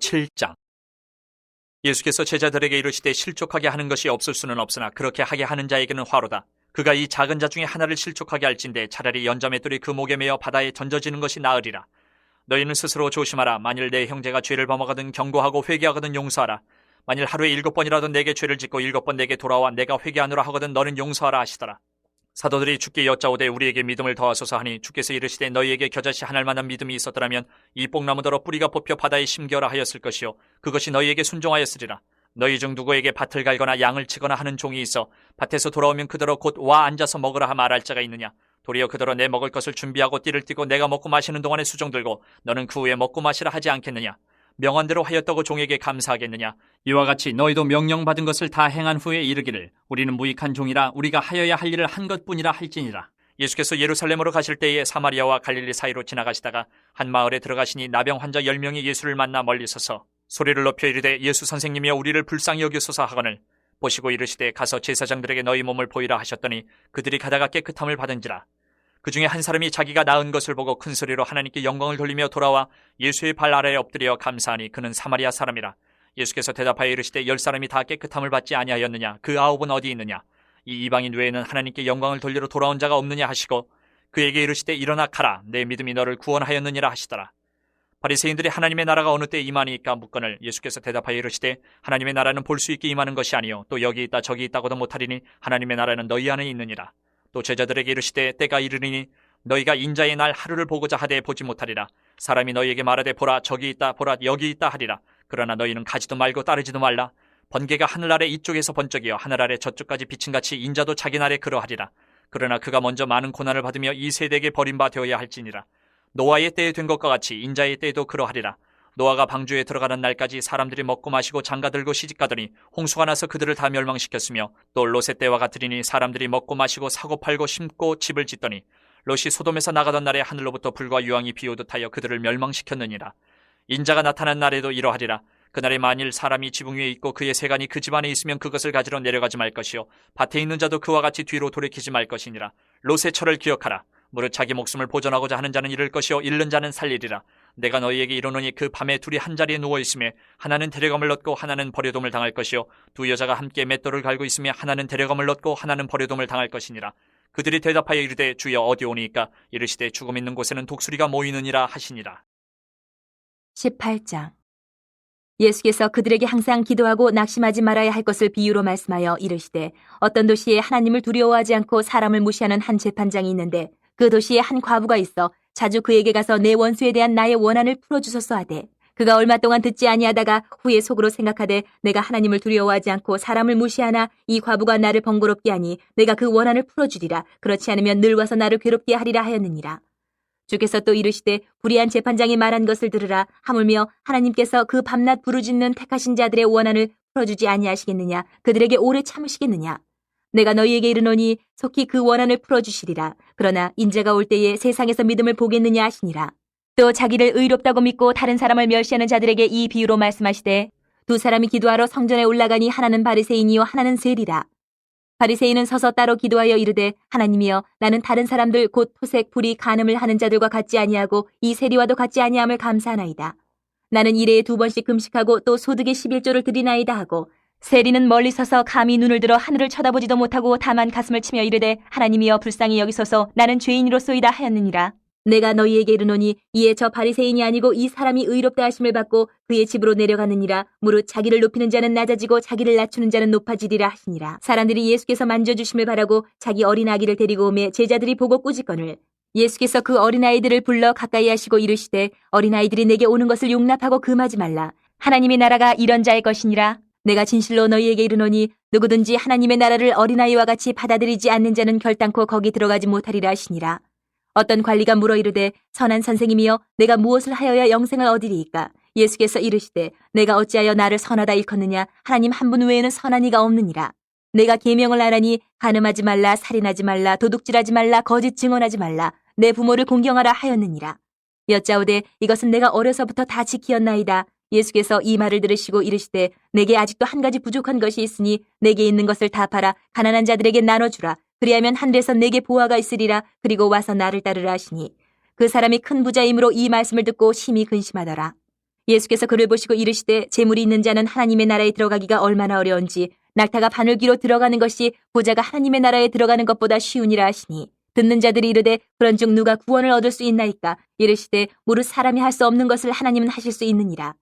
7장. 예수께서 제자들에게 이르시되 실족하게 하는 것이 없을 수는 없으나 그렇게 하게 하는 자에게는 화로다. 그가 이 작은 자 중에 하나를 실족하게 할진대 차라리 연자맷돌이 그 목에 매어 바다에 던져지는 것이 나으리라. 너희는 스스로 조심하라. 만일 내 형제가 죄를 범하거든 경고하고 회개하거든 용서하라. 만일 하루에 7번이라도 내게 죄를 짓고 7번 내게 돌아와 내가 회개하노라 하거든 너는 용서하라 하시더라. 사도들이 주께 여짜오되 우리에게 믿음을 더하소서 하니 주께서 이르시되 너희에게 겨자씨 한 알만한 믿음이 있었더라면 이 뽕나무더러 뿌리가 뽑혀 바다에 심겨라 하였을 것이요 그것이 너희에게 순종하였으리라. 너희 중 누구에게 밭을 갈거나 양을 치거나 하는 종이 있어 밭에서 돌아오면 그더러 곧 와 앉아서 먹으라 하 말할 자가 있느냐. 도리어 그더러 내 먹을 것을 준비하고 띠를 띠고 내가 먹고 마시는 동안에 수종 들고 너는 그 후에 먹고 마시라 하지 않겠느냐. 명한대로 하였다고 종에게 감사하겠느냐. 이와 같이 너희도 명령받은 것을 다 행한 후에 이르기를 우리는 무익한 종이라 우리가 하여야 할 일을 한 것뿐이라 할지니라. 예수께서 예루살렘으로 가실 때에 사마리아와 갈릴리 사이로 지나가시다가 한 마을에 들어가시니 나병 환자 10명이 예수를 만나 멀리 서서 소리를 높여 이르되 예수 선생님이여 우리를 불쌍히 여기소서 하거늘 보시고 이르시되 가서 제사장들에게 너희 몸을 보이라 하셨더니 그들이 가다가 깨끗함을 받은지라. 그 중에 한 사람이 자기가 나은 것을 보고 큰 소리로 하나님께 영광을 돌리며 돌아와 예수의 발 아래에 엎드려 감사하니 그는 사마리아 사람이라. 예수께서 대답하여 이르시되 10사람이 다 깨끗함을 받지 아니하였느냐. 그 9은 어디 있느냐. 이 이방인 외에는 하나님께 영광을 돌리러 돌아온 자가 없느냐 하시고 그에게 이르시되 일어나 가라. 내 믿음이 너를 구원하였느니라 하시더라. 바리새인들이 하나님의 나라가 어느 때 임하니까 묻거늘 예수께서 대답하여 이르시되 하나님의 나라는 볼 수 있게 임하는 것이 아니요 또 여기 있다 저기 있다고도 못하리니 하나님의 나라는 너희 안에 있느니라. 또 제자들에게 이르시되 때가 이르리니 너희가 인자의 날 하루를 보고자 하되 보지 못하리라. 사람이 너희에게 말하되 보라 저기 있다 보라 여기 있다 하리라. 그러나 너희는 가지도 말고 따르지도 말라. 번개가 하늘 아래 이쪽에서 번쩍이어 하늘 아래 저쪽까지 비친같이 인자도 자기 날에 그러하리라. 그러나 그가 먼저 많은 고난을 받으며 이 세대에게 버림바 되어야 할지니라. 노아의 때에 된 것과 같이 인자의 때에도 그러하리라. 노아가 방주에 들어가는 날까지 사람들이 먹고 마시고 장가들고 시집가더니 홍수가 나서 그들을 다 멸망시켰으며 또 롯의 때와 같으리니 사람들이 먹고 마시고 사고 팔고 심고 집을 짓더니 롯이 소돔에서 나가던 날에 하늘로부터 불과 유황이 비오듯 하여 그들을 멸망시켰느니라. 인자가 나타난 날에도 이러하리라. 그날에 만일 사람이 지붕 위에 있고 그의 세간이 그 집안에 있으면 그것을 가지러 내려가지 말 것이요 밭에 있는 자도 그와 같이 뒤로 돌이키지 말 것이니라. 롯의 철을 기억하라. 무릇 자기 목숨을 보존하고자 하는 자는 잃을 것이요 잃는 자는 살리리라. 내가 너희에게 이르노니 그 밤에 둘이 한 자리에 누워 있으며 하나는 데려감을 얻고 하나는 버려둠을 당할 것이요 두 여자가 함께 맷돌을 갈고 있으며 하나는 데려감을 얻고 하나는 버려둠을 당할 것이니라. 그들이 대답하여 이르되 주여 어디 오니까. 이르시되 죽음 있는 곳에는 독수리가 모이느니라 하시니라. 18장. 예수께서 그들에게 항상 기도하고 낙심하지 말아야 할 것을 비유로 말씀하여 이르시되 어떤 도시에 하나님을 두려워하지 않고 사람을 무시하는 한 재판장이 있는데 그 도시에 한 과부가 있어 자주 그에게 가서 내 원수에 대한 나의 원한을 풀어주소서 하되 그가 얼마 동안 듣지 아니하다가 후에 속으로 생각하되 내가 하나님을 두려워하지 않고 사람을 무시하나 이 과부가 나를 번거롭게 하니 내가 그 원한을 풀어주리라. 그렇지 않으면 늘 와서 나를 괴롭게 하리라 하였느니라. 주께서 또 이르시되 불의한 재판장이 말한 것을 들으라. 하물며 하나님께서 그 밤낮 부르짖는 택하신 자들의 원한을 풀어주지 아니하시겠느냐. 그들에게 오래 참으시겠느냐. 내가 너희에게 이르노니 속히 그 원한을 풀어주시리라. 그러나 인자가 올 때에 세상에서 믿음을 보겠느냐 하시니라. 또 자기를 의롭다고 믿고 다른 사람을 멸시하는 자들에게 이 비유로 말씀하시되 두 사람이 기도하러 성전에 올라가니 하나는 바리새인이요 하나는 세리라. 바리새인은 서서 따로 기도하여 이르되 하나님이여 나는 다른 사람들 곧 토색 불의 간음을 하는 자들과 같지 아니하고 이 세리와도 같지 아니함을 감사하나이다. 나는 일해에 2번씩 금식하고 또 소득의 11조를 드리나이다 하고 세리는 멀리 서서 감히 눈을 들어 하늘을 쳐다보지도 못하고 다만 가슴을 치며 이르되 하나님이여 불쌍히 여기소서 나는 죄인이로소이다 하였느니라. 내가 너희에게 이르노니 이에 저 바리새인이 아니고 이 사람이 의롭다 하심을 받고 그의 집으로 내려갔느니라. 무릇 자기를 높이는 자는 낮아지고 자기를 낮추는 자는 높아지리라 하시니라. 사람들이 예수께서 만져주심을 바라고 자기 어린아기를 데리고 오매 제자들이 보고 꾸짖거늘 예수께서 그 어린아이들을 불러 가까이 하시고 이르시되 어린아이들이 내게 오는 것을 용납하고 금하지 말라. 하나님의 나라가 이런 자의 것이니라. 내가 진실로 너희에게 이르노니 누구든지 하나님의 나라를 어린아이와 같이 받아들이지 않는 자는 결단코 거기 들어가지 못하리라 하시니라. 어떤 관리가 물어 이르되 선한 선생님이여 내가 무엇을 하여야 영생을 얻으리이까. 예수께서 이르시되 내가 어찌하여 나를 선하다 일컫느냐. 하나님 한 분 외에는 선한 이가 없느니라. 내가 계명을 하라니 간음하지 말라 살인하지 말라 도둑질하지 말라 거짓 증언하지 말라 내 부모를 공경하라 하였느니라. 여짜오되 이것은 내가 어려서부터 다 지키었나이다. 예수께서 이 말을 들으시고 이르시되 내게 아직도 한 가지 부족한 것이 있으니 내게 있는 것을 다 팔아 가난한 자들에게 나눠주라. 그리하면 하늘에서 내게 보화가 있으리라. 그리고 와서 나를 따르라 하시니 그 사람이 큰 부자이므로 이 말씀을 듣고 심히 근심하더라. 예수께서 그를 보시고 이르시되 재물이 있는 자는 하나님의 나라에 들어가기가 얼마나 어려운지 낙타가 바늘귀로 들어가는 것이 부자가 하나님의 나라에 들어가는 것보다 쉬우니라 하시니 듣는 자들이 이르되 그런즉 누가 구원을 얻을 수 있나이까 이르시되 무릇 사람이 할 수 없는 것을 하나님은 하실 수 있느니라.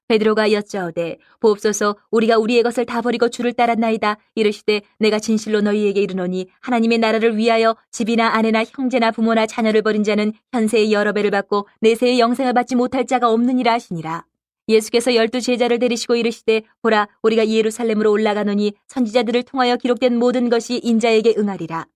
베드로가 여짜오되 보옵소서 우리가 우리의 것을 다 버리고 주를 따랐나이다. 이르시되 내가 진실로 너희에게 이르노니 하나님의 나라를 위하여 집이나 아내나 형제나 부모나 자녀를 버린 자는 현세의 여러 배를 받고 내세의 영생을 받지 못할 자가 없느니라 하시니라. 예수께서 12 제자를 데리시고 이르시되 보라 우리가 예루살렘으로 올라가노니 선지자들을 통하여 기록된 모든 것이 인자에게 응하리라.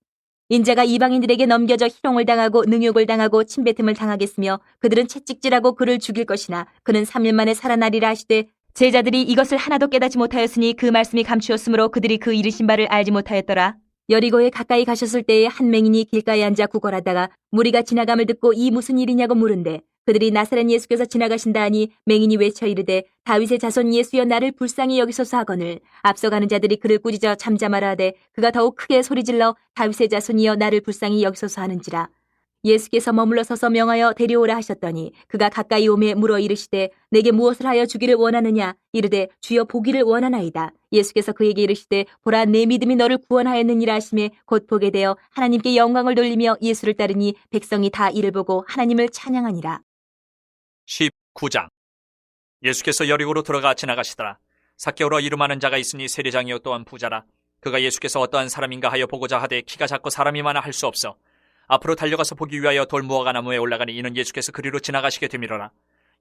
인자가 이방인들에게 넘겨져 희롱을 당하고 능욕을 당하고 침뱉음을 당하겠으며 그들은 채찍질하고 그를 죽일 것이나 그는 3일 만에 살아나리라 하시되 제자들이 이것을 하나도 깨닫지 못하였으니 그 말씀이 감추었으므로 그들이 그 이르신 바를 알지 못하였더라. 여리고에 가까이 가셨을 때에 한 맹인이 길가에 앉아 구걸하다가 무리가 지나감을 듣고 이 무슨 일이냐고 물은데 그들이 나사렛 예수께서 지나가신다 하니 맹인이 외쳐 이르되 다윗의 자손 예수여 나를 불쌍히 여기소서 하거늘 앞서가는 자들이 그를 꾸짖어 잠잠하라 하되 그가 더욱 크게 소리질러 다윗의 자손이여 나를 불쌍히 여기소서 하는지라. 예수께서 머물러 서서 명하여 데려오라 하셨더니 그가 가까이 오매 물어 이르시되 내게 무엇을 하여 주기를 원하느냐 이르되 주여 보기를 원하나이다. 예수께서 그에게 이르시되 보라 내 믿음이 너를 구원하였느니라 하시매 곧 보게 되어 하나님께 영광을 돌리며 예수를 따르니 백성이 다 이를 보고 하나님을 찬양하니라. 19장. 예수께서 여리고로 들어가 지나가시더라. 삭개오라 이름하는 자가 있으니 세리장이요 또한 부자라. 그가 예수께서 어떠한 사람인가 하여 보고자 하되 키가 작고 사람이 많아 할 수 없어 앞으로 달려가서 보기 위하여 돌무화과 나무에 올라가니 이는 예수께서 그리로 지나가시게 되밀어라.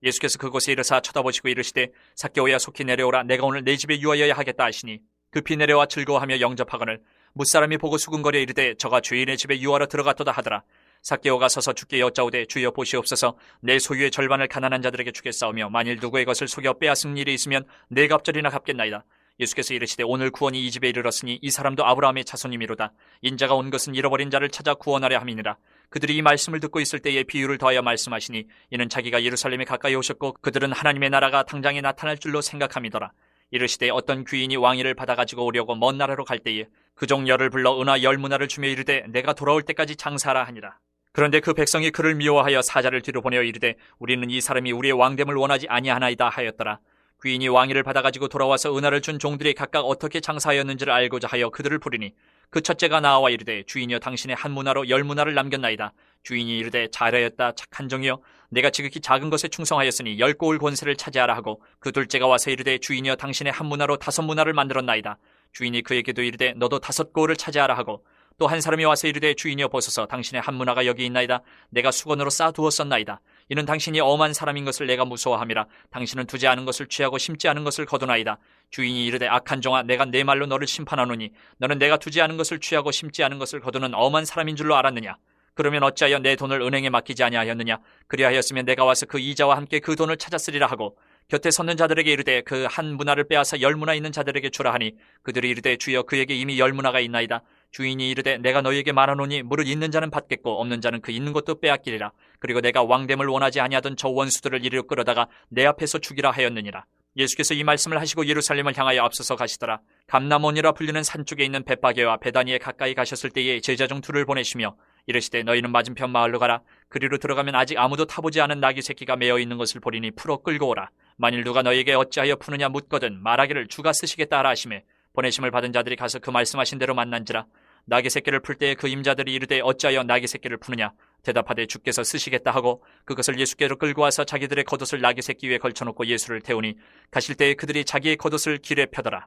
예수께서 그곳에 이르사 쳐다보시고 이르시되 삭개오야 속히 내려오라. 내가 오늘 내 집에 유하여야 하겠다 하시니 급히 내려와 즐거워하며 영접하거늘 뭇사람이 보고 수군거려 이르되 저가 주인의 집에 유하러 들어갔도다 하더라. 삭개오가 서서 주께 여짜오되 주여 보시옵소서 내 소유의 절반을 가난한 자들에게 주겠사오며 만일 누구의 것을 속여 빼앗은 일이 있으면 네 갑절이나 갚겠나이다. 예수께서 이르시되 오늘 구원이 이 집에 이르렀으니 이 사람도 아브라함의 자손이미로다. 인자가 온 것은 잃어버린 자를 찾아 구원하려 함이니라. 그들이 이 말씀을 듣고 있을 때에 비유를 더하여 말씀하시니 이는 자기가 예루살렘에 가까이 오셨고 그들은 하나님의 나라가 당장에 나타날 줄로 생각함이더라. 이르시되 어떤 귀인이 왕위를 받아가지고 오려고 먼 나라로 갈 때에 그종 열을 불러 은화 10문화를 주며 이르되 내가 돌아올 때까지 장사하라 하니라. 그런데 그 백성이 그를 미워하여 사자를 뒤로 보내어 이르되 우리는 이 사람이 우리의 왕됨을 원하지 아니하나이다 하였더라. 귀인이 왕위를 받아가지고 돌아와서 은화를 준 종들이 각각 어떻게 장사하였는지를 알고자 하여 그들을 부리니 그 첫째가 나와 이르되 주인이여 당신의 한 문화로 10문화를 남겼나이다. 주인이 이르되 잘하였다 착한 종이여 내가 지극히 작은 것에 충성하였으니 10고을 권세를 차지하라 하고 그 둘째가 와서 이르되 주인이여 당신의 한 문화로 5문화를 만들었나이다. 주인이 그에게도 이르되 너도 5고을을 차지하라 하고 또 한 사람이 와서 이르되 주인이여 보소서 당신의 한 문화가 여기 있나이다. 내가 수건으로 쌓아두었었나이다. 이는 당신이 엄한 사람인 것을 내가 무서워함이라. 당신은 두지 않은 것을 취하고 심지 않은 것을 거두나이다. 주인이 이르되 악한 종아 내가 내 말로 너를 심판하노니 너는 내가 두지 않은 것을 취하고 심지 않은 것을 거두는 엄한 사람인 줄로 알았느냐. 그러면 어찌하여 내 돈을 은행에 맡기지 아니하였느냐. 그리하였으면 내가 와서 그 이자와 함께 그 돈을 찾았으리라 하고 곁에 섰는 자들에게 이르되 그 한 문화를 빼앗아 10문화 있는 자들에게 주라 하니 그들이 이르되 주여 그에게 이미 10문화가 있나이다. 주인이 이르되 내가 너희에게 말하노니 무릇 있는 자는 받겠고 없는 자는 그 있는 것도 빼앗기리라. 그리고 내가 왕됨을 원하지 아니하던 저 원수들을 이리로 끌어다가 내 앞에서 죽이라 하였느니라. 예수께서 이 말씀을 하시고 예루살렘을 향하여 앞서서 가시더라. 감람원이라 불리는 산 쪽에 있는 벳바게와 베다니에 가까이 가셨을 때에 제자 중 둘을 보내시며 이르시되 너희는 맞은편 마을로 가라. 그리로 들어가면 아직 아무도 타보지 않은 나귀 새끼가 메어 있는 것을 보리니 풀어 끌고 오라. 만일 누가 너희에게 어찌하여 푸느냐 묻거든 말하기를 주가 쓰시겠다 하라 하시매 보내심을 받은 자들이 가서 그 말씀하신 대로 만난지라. 나귀 새끼를 풀 때에 그 임자들이 이르되 어찌하여 나귀 새끼를 푸느냐. 대답하되 주께서 쓰시겠다 하고 그것을 예수께로 끌고 와서 자기들의 겉옷을 나귀 새끼 위에 걸쳐놓고 예수를 태우니 가실 때에 그들이 자기의 겉옷을 길에 펴더라.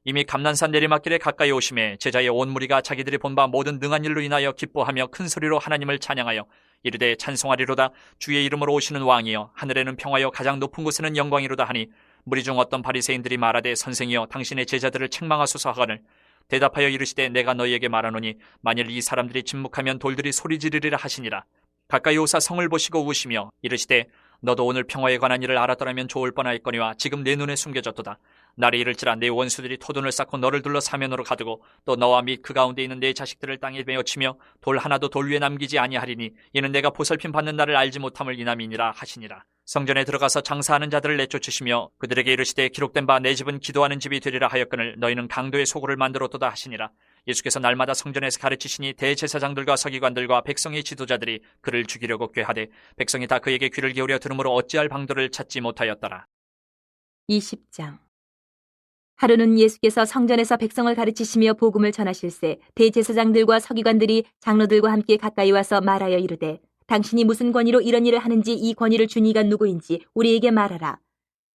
이미 감난산 내리막길에 가까이 오심에 제자의 온 무리가 자기들이 본 바 모든 능한 일로 인하여 기뻐하며 큰 소리로 하나님을 찬양하여 이르되 찬송하리로다. 주의 이름으로 오시는 왕이여 하늘에는 평화여 가장 높은 곳에는 영광이로다 하니 무리 중 어떤 바리새인들이 말하되 선생이여 당신의 제자들을 책망하소서 하거늘 대답하여 이르시되 내가 너희에게 말하노니 만일 이 사람들이 침묵하면 돌들이 소리 지르리라 하시니라. 가까이 오사 성을 보시고 우시며 이르시되 너도 오늘 평화에 관한 일을 알았더라면 좋을 뻔하였거니와 지금 내 눈에 숨겨졌도다. 날이 이를지라 내 원수들이 토둔을 쌓고 너를 둘러 사면으로 가두고 또 너와 및 그 가운데 있는 내 자식들을 땅에 메어치며 돌 하나도 돌 위에 남기지 아니하리니 이는 내가 보살핌 받는 날을 알지 못함을 인함이니라 하시니라. 성전에 들어가서 장사하는 자들을 내쫓으시며 그들에게 이르시되 기록된 바 내 집은 기도하는 집이 되리라 하였거늘 너희는 강도의 소굴을 만들었도다 하시니라. 예수께서 날마다 성전에서 가르치시니 대제사장들과 서기관들과 백성의 지도자들이 그를 죽이려고 꾀하되 백성이 다 그에게 귀를 기울여 들으므로 어찌할 방도를 찾지 못하였더라. 20장. 하루는 예수께서 성전에서 백성을 가르치시며 복음을 전하실세 대제사장들과 서기관들이 장로들과 함께 가까이 와서 말하여 이르되 당신이 무슨 권위로 이런 일을 하는지 이 권위를 준 이가 누구인지 우리에게 말하라.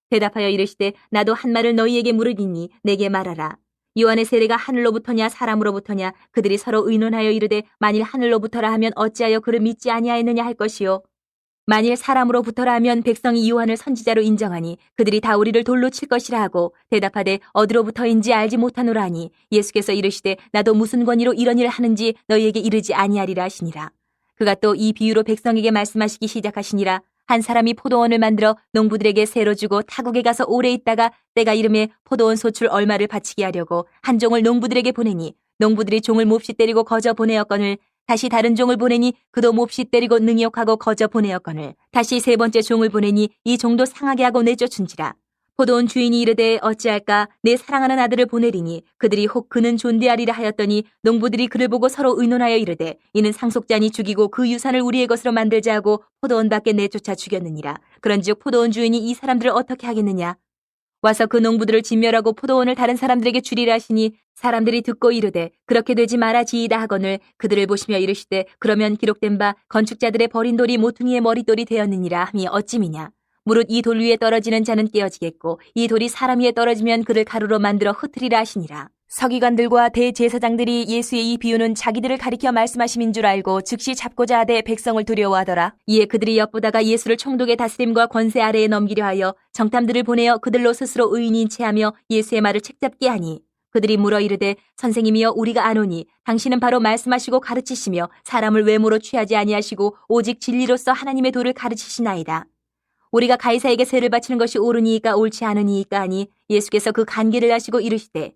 대답하여 이르시되 나도 한 말을 너희에게 물으리니 내게 말하라. 요한의 세례가 하늘로부터냐 사람으로부터냐 그들이 서로 의논하여 이르되 만일 하늘로부터라 하면 어찌하여 그를 믿지 아니하였느냐 할 것이요 만일 사람으로부터라 하면 백성이 요한을 선지자로 인정하니 그들이 다 우리를 돌로 칠 것이라 하고 대답하되 어디로부터인지 알지 못하노라 하니 예수께서 이르시되 나도 무슨 권위로 이런 일을 하는지 너희에게 이르지 아니하리라 하시니라. 그가 또 이 비유로 백성에게 말씀하시기 시작하시니라. 한 사람이 포도원을 만들어 농부들에게 새로 주고 타국에 가서 오래 있다가 때가 이름에 포도원 소출 얼마를 바치게 하려고 한 종을 농부들에게 보내니 농부들이 종을 몹시 때리고 거저 보내었거늘 다시 다른 종을 보내니 그도 몹시 때리고 능욕하고 거저 보내었거늘 다시 세 번째 종을 보내니 이 종도 상하게 하고 내쫓은지라. 포도원 주인이 이르되 어찌할까 내 사랑하는 아들을 보내리니 그들이 혹 그는 존대하리라 하였더니 농부들이 그를 보고 서로 의논하여 이르되 이는 상속자니 죽이고 그 유산을 우리의 것으로 만들자 하고 포도원 밖에 내쫓아 죽였느니라. 그런즉 포도원 주인이 이 사람들을 어떻게 하겠느냐. 와서 그 농부들을 진멸하고 포도원을 다른 사람들에게 주리라 하시니 사람들이 듣고 이르되 그렇게 되지 말아지이다 하거늘 그들을 보시며 이르시되 그러면 기록된 바 건축자들의 버린 돌이 모퉁이의 머릿돌이 되었느니라 함이 어찌미냐. 무릇 이 돌 위에 떨어지는 자는 깨어지겠고 이 돌이 사람 위에 떨어지면 그를 가루로 만들어 흩으리라 하시니라. 서기관들과 대제사장들이 예수의 이 비유는 자기들을 가리켜 말씀하심인 줄 알고 즉시 잡고자 하되 백성을 두려워하더라. 이에 그들이 엿보다가 예수를 총독의 다스림과 권세 아래에 넘기려 하여 정탐들을 보내어 그들로 스스로 의인인 체하며 예수의 말을 책잡게 하니 그들이 물어 이르되 선생님이여 우리가 아노니 당신은 바로 말씀하시고 가르치시며 사람을 외모로 취하지 아니하시고 오직 진리로서 하나님의 도를 가르치시나이다. 우리가 가이사에게 세를 바치는 것이 옳으니이까 옳지 않으니이까 하니 예수께서 그 간계를 하시고 이르시되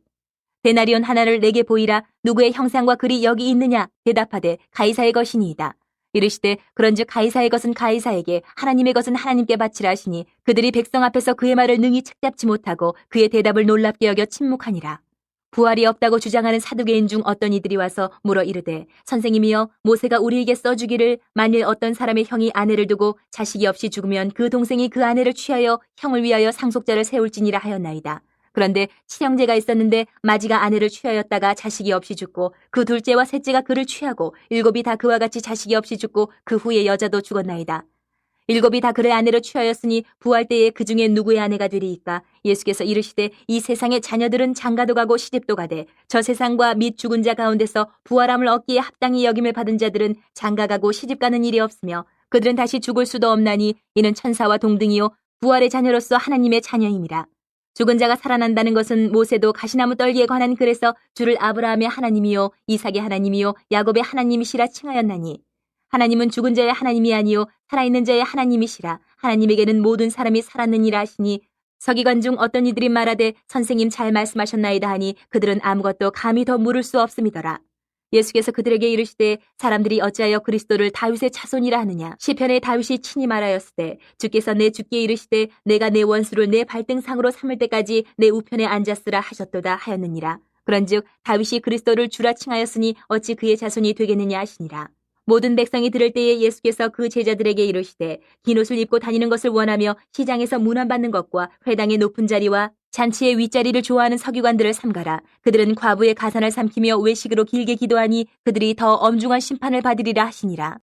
데나리온 하나를 내게 보이라. 누구의 형상과 글이 여기 있느냐. 대답하되 가이사의 것이니이다. 이르시되 그런즉 가이사의 것은 가이사에게 하나님의 것은 하나님께 바치라 하시니 그들이 백성 앞에서 그의 말을 능히 책잡지 못하고 그의 대답을 놀랍게 여겨 침묵하니라. 부활이 없다고 주장하는 사두개인 중 어떤 이들이 와서 물어 이르되 선생님이여 모세가 우리에게 써주기를 만일 어떤 사람의 형이 아내를 두고 자식이 없이 죽으면 그 동생이 그 아내를 취하여 형을 위하여 상속자를 세울지니라 하였나이다. 그런데 친형제가 있었는데 마지가 아내를 취하였다가 자식이 없이 죽고 그 둘째와 셋째가 그를 취하고 일곱이 다 그와 같이 자식이 없이 죽고 그 후에 여자도 죽었나이다. 일곱이 다 그의 아내로 취하였으니 부활 때에 그 중에 누구의 아내가 되리이까. 예수께서 이르시되 이 세상의 자녀들은 장가도 가고 시집도 가되 저 세상과 및 죽은 자 가운데서 부활함을 얻기에 합당히 여김을 받은 자들은 장가 가고 시집 가는 일이 없으며 그들은 다시 죽을 수도 없나니 이는 천사와 동등이요 부활의 자녀로서 하나님의 자녀임이라. 죽은 자가 살아난다는 것은 모세도 가시나무 떨기에 관한 글에서 주를 아브라함의 하나님이요 이삭의 하나님이요 야곱의 하나님이시라 칭하였나니 하나님은 죽은 자의 하나님이 아니요 살아있는 자의 하나님이시라. 하나님에게는 모든 사람이 살았느니라 하시니 서기관 중 어떤 이들이 말하되 선생님 잘 말씀하셨나이다 하니 그들은 아무것도 감히 더 물을 수 없음이더라. 예수께서 그들에게 이르시되 사람들이 어찌하여 그리스도를 다윗의 자손이라 하느냐. 시편에 다윗이 친히 말하였으되 주께서 내 주께 이르시되 내가 내 원수를 내 발등상으로 삼을 때까지 내 우편에 앉았으라 하셨도다 하였느니라. 그런즉 다윗이 그리스도를 주라 칭하였으니 어찌 그의 자손이 되겠느냐 하시니라. 모든 백성이 들을 때에 예수께서 그 제자들에게 이르시되 긴 옷을 입고 다니는 것을 원하며 시장에서 문안받는 것과 회당의 높은 자리와 잔치의 윗자리를 좋아하는 서기관들을 삼가라. 그들은 과부의 가산을 삼키며 외식으로 길게 기도하니 그들이 더 엄중한 심판을 받으리라 하시니라.